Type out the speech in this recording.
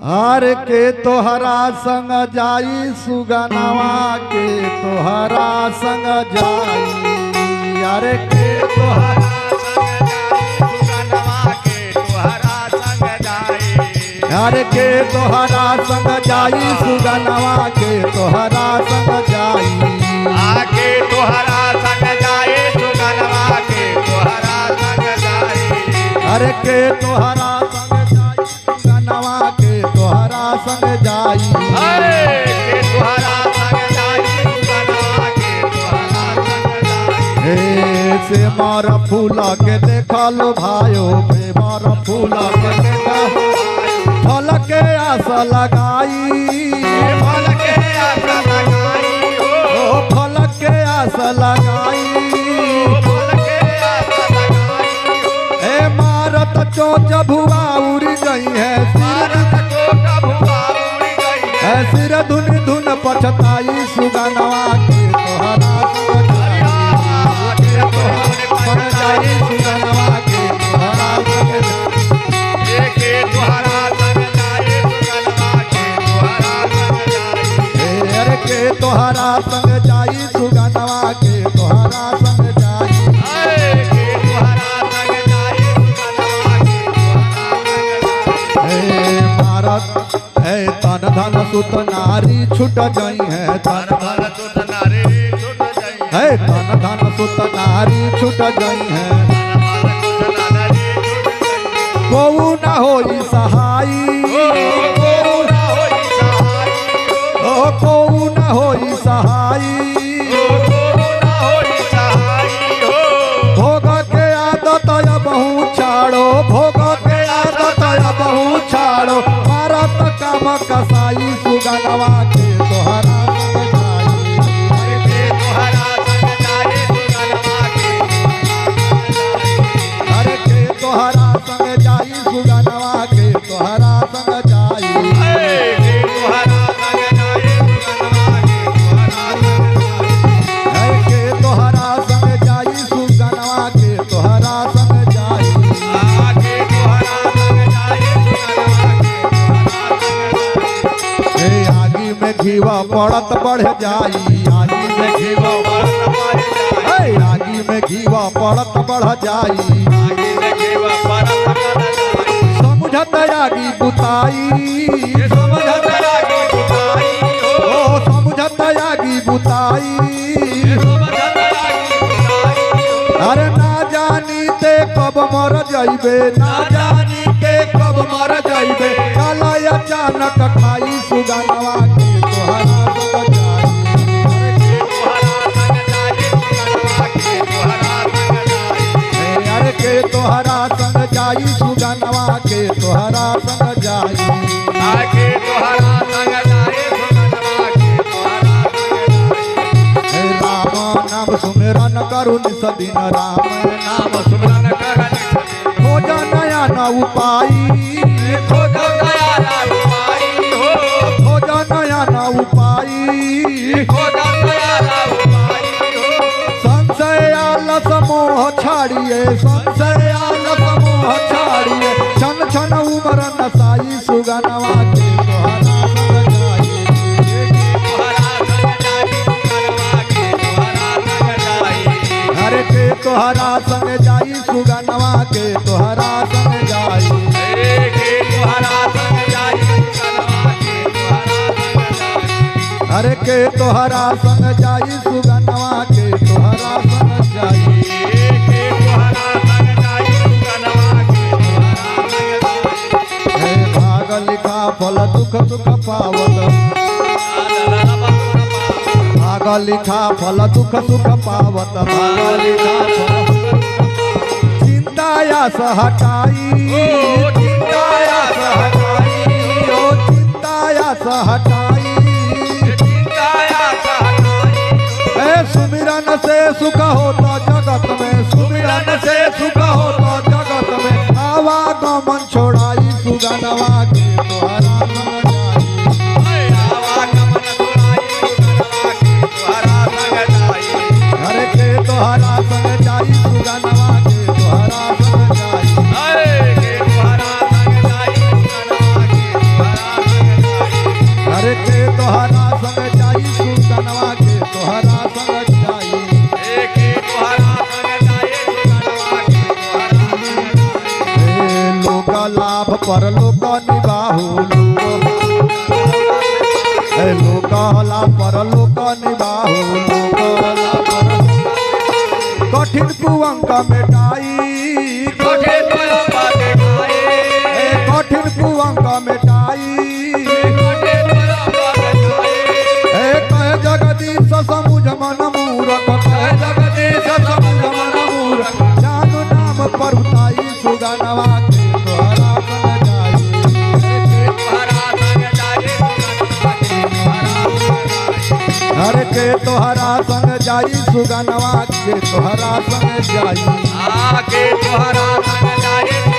हार के तोहरा संग जाई सुगनवा के तोहरा संग जाई यार के तोहरा यार के तोहरा संग जाई सुगनवा के तोहरा संग जाई आके तोहरा संग जाए सुगनवा के तोहरा संग जाई अरे के तोहरा संग जाई सुगनवा के तोहरा संग जाई अरे के तोहरा संग जाई सुगनवा के तोहरा संग जाई हे से मार फूला के देखा लो भाइयों पे मार फूला के देखा फल के आस लगाई फल के आस लगाई ओ फल के आस लगाई फल के आस लगाई ए मारत चोच भुआ उड़ गई है भारत को कबुआ उड़ गई है सिर धुन धुन पछताई सुगनवा के तोहरा संग जाई सुगनवा के तोहरा संग जाई के तोहरा संग जाए सुगनवा के तोहरा संग जाई अरे के तोहरा संग जाई सुगनवा के तोहरा संग जाई के तोहरा संग जाए सुगनवा के तोहरा संग जाई भारत है तन धन सुत नारी छुट गई है तन धन सुत नारी छूट जाई है तन धन सुत नारी छुट गई है को न होई सहाई ओ को न होई सहाई भोग के आदत बहु छाड़ो भोग के आदत बहु छाड़ो भारत काम कसाई सुगनवा के तोहरा अरे के तोहरा संग जाई सुगनवा के तोहरा संग जाई के तोहरा संग जाई सुगनवा के तोहरा संग जाई आगी में घीवा पड़त बढ़ जाई आगी में घीवा आगी में घीवा पड़त बढ़ जाई समझत आगी बुताई ओ समझत आगी बुताई अरे ना जानी ते कब मर जाइबे ना जानी के कब मर जाइबे काला अचानक खाई सुगनवा के तोहरा संग जाई अरे के तोहरा संग जाई सुगनवा के तोहरा संग जाई राम नाम सुमिरन करू निस दिन राम नाम सुमरन करन खोज नया न उपाई खोज नया न उपाई संशय आलस मोह छाड़िए संशय आलस मोह छाड़िए छन छन उमर नसाई सुगनवा के तोहरा संग जाई अरे के तोहरा संग जाई सुगनवा के तोहरा संग जाई अरे के तोहरा संग जाई सुगनवा के तोहरा संग जाई हे भाग लिखा फल दुख सुख पावत भाग लिखा फल दुख सुख पावत भाग लिखा फल चिंताया सहटाई चिंताया सहटाई ओ चिंताया सहटाई सुमिरन से सुख होता जगत में सुमिरन से सुख होता जगत में आवागमन छोड़ाई सुगनवा के तोहरा संग जाई अरे के तोहरा संग जाई सुगनवा के तोहरा संग जाई निबाहु लोकला पर लोक निबाहु लोकला पर कठिन कुअंक मिटाई कठिन कुअंक मिटाई कठिन कुअंक मिटाई कह जगदीश समुझ मन मूरख कह जगदीश समुझ मन मूरख जानु नाम परुताई सुगनवा के तोहरा संग हर के तोहरा संग जाई सुगनवा के तोहरा संग जाई आके तोहरा संग जाई